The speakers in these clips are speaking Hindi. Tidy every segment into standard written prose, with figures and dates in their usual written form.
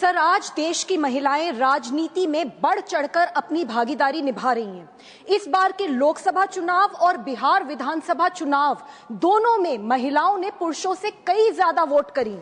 सर, आज देश की महिलाएं राजनीति में बढ़ चढ़कर अपनी भागीदारी निभा रही हैं। इस बार के लोकसभा चुनाव और बिहार विधानसभा चुनाव दोनों में महिलाओं ने पुरुषों से कई ज्यादा वोट करी।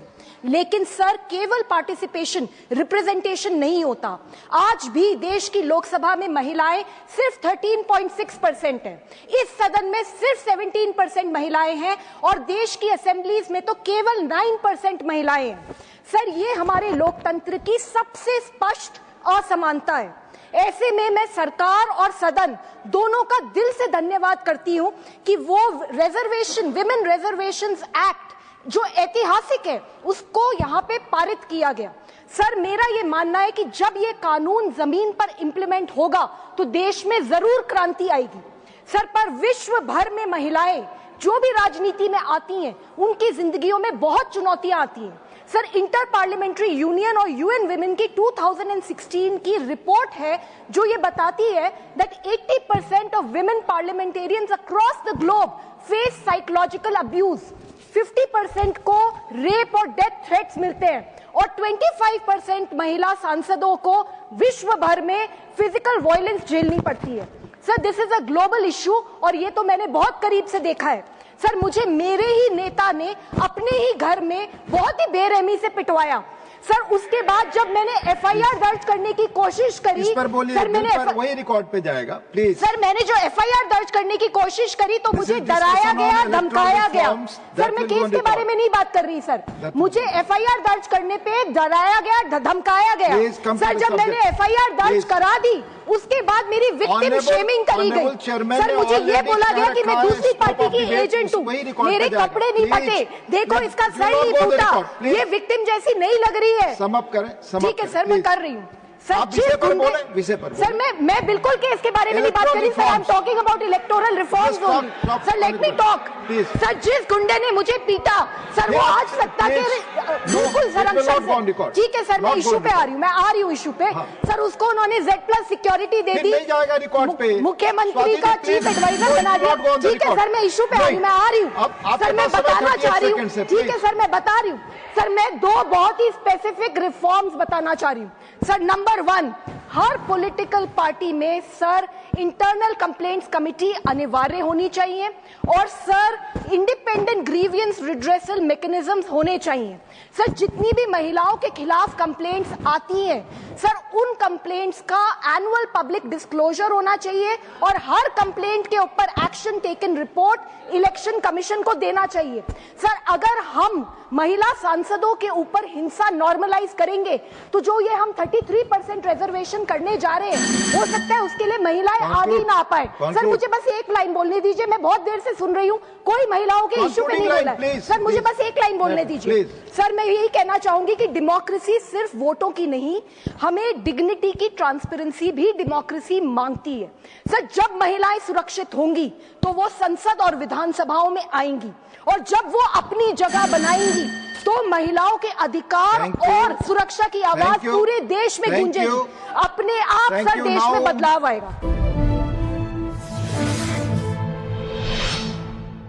लेकिन सर, केवल पार्टिसिपेशन, रिप्रेजेंटेशन नहीं होता। आज भी देश की लोकसभा में महिलाएं सिर्फ 13.6% हैं। इस सदन में सिर्फ 17% महिलाएं हैं और देश की असेंबलीज में तो केवल 9% महिलाएं हैं। सर, ये हमारे लोकतंत्र की सबसे स्पष्ट असमानता है। ऐसे में मैं सरकार और सदन दोनों का दिल से धन्यवाद करती हूं कि वो रिजर्वेशन, विमेन रिजर्वेशंस एक्ट जो ऐतिहासिक है, उसको यहाँ पे पारित किया गया। सर, मेरा ये मानना है कि जब ये कानून जमीन पर इंप्लीमेंट होगा तो देश में जरूर क्रांति आएगी। सर, पर विश्व भर में महिलाएं जो भी राजनीति में आती हैं, उनकी जिंदगियों में बहुत चुनौतियां आती हैं। सर, इंटर पार्लियामेंट्री यूनियन और यूएन विमेन की 2016 की रिपोर्ट है जो ये बताती है that 80% of women parliamentarians across the globe face psychological abuse. 50% को रेप और डेथ थ्रेट्स मिलते हैं और 25% महिला सांसदों को विश्व भर में फिजिकल वायलेंस झेलनी पड़ती है। Sir, this is a global issue और ये तो मैंने बहुत करीब से देखा है। सर, मुझे मेरे ही नेता ने अपने ही घर में बहुत ही बेरहमी से पिटवाया। सर, उसके बाद जब मैंने एफआईआर दर्ज करने की कोशिश करी, इस पर बोलिए, सर मैंने वही रिकॉर्ड पे जाएगा प्लीज। सर, मैंने जो एफआईआर दर्ज करने की कोशिश करी तो मुझे डराया गया, धमकाया गया। सर, मैं केस के बारे में नहीं बात कर रही सर, मुझे एफआईआर दर्ज करने पे डराया गया, धमकाया गया। सर, जब मैंने एफआईआर दर्ज करा दी उसके बाद मेरी विक्टिम शेमिंग करी गई। सर, मुझे ये बोला गया कि मैं दूसरी पार्टी की एजेंट हूँ, मेरे कपड़े नहीं फटे, देखो इसका सर नहीं टूटा, ये विक्टिम जैसी नहीं लग रही है। समाप्त करें। ठीक है सर, मैं कर रही हूँ। सर, विषय पर सर, मैं बिल्कुल के इसके बारे में नहीं बात करी sir. I am talking about electoral reforms only. Sir, let me talk. Sir, जिस गुंडे ने मुझे पीटा, सर वो आज सत्ता के बिल्कुल सर, ठीक है सर, मैं इशू पे आ रही हूँ, मैं आ रही हूँ इशू पे। सर, उसको उन्होंने Z+ सिक्योरिटी दे दी, मुख्यमंत्री का चीफ एडवाइजर बना दिया। ठीक है सर, मैं इशू पे आ रही हूँ, मैं आ रही हूँ सर, मैं बताना चाह रही हूँ। ठीक है सर, मैं बता रही हूँ सर, मैं दो बहुत ही स्पेसिफिक रिफॉर्म्स बताना चाह रही हूँ। सर, नंबर 1, हर पॉलिटिकल पार्टी में सर इंटरनल कंप्लेंट्स कमिटी अनिवार्य होनी चाहिए और sir independent grievance redressal mechanisms होने चाहिए। सर, जितनी भी महिलाओं के खिलाफ कंप्लेंट्स आती हैं सर, उन कंप्लेंट्स का एनुअल पब्लिक डिस्क्लोजर होना चाहिए और हर कंप्लेंट के ऊपर action taken report election commission को देना चाहिए। सर, अगर हम महिला सांसदों के ऊपर हिंसा नॉर्मलाइज करेंगे तो जो ये हम 33% रिजर्वेशन करने जा रहे हैं, हो सकता है उसके लिए महिलाएं आगे ही ना आ पाए। सर, मुझे बस एक लाइन बोलने दीजिए, मैं बहुत देर से सुन रही हूँ, कोई महिलाओं के इश्यू पे नहीं बोला है। सर, मुझे बस एक लाइन बोलने दीजिए। सर, मैं यही कहना चाहूंगी कि डेमोक्रेसी सिर्फ वोटों की नहीं, हमें डिग्निटी की ट्रांसपेरेंसी भी डेमोक्रेसी मांगती है। सर, जब महिलाएं सुरक्षित होंगी तो वो संसद और विधानसभाओं में आएंगी और जब वो अपनी जगह बनाएंगी तो महिलाओं के अधिकार और सुरक्षा की आवाज पूरे देश में गूंजेगी। अपने आप सर देश में बदलाव आएगा।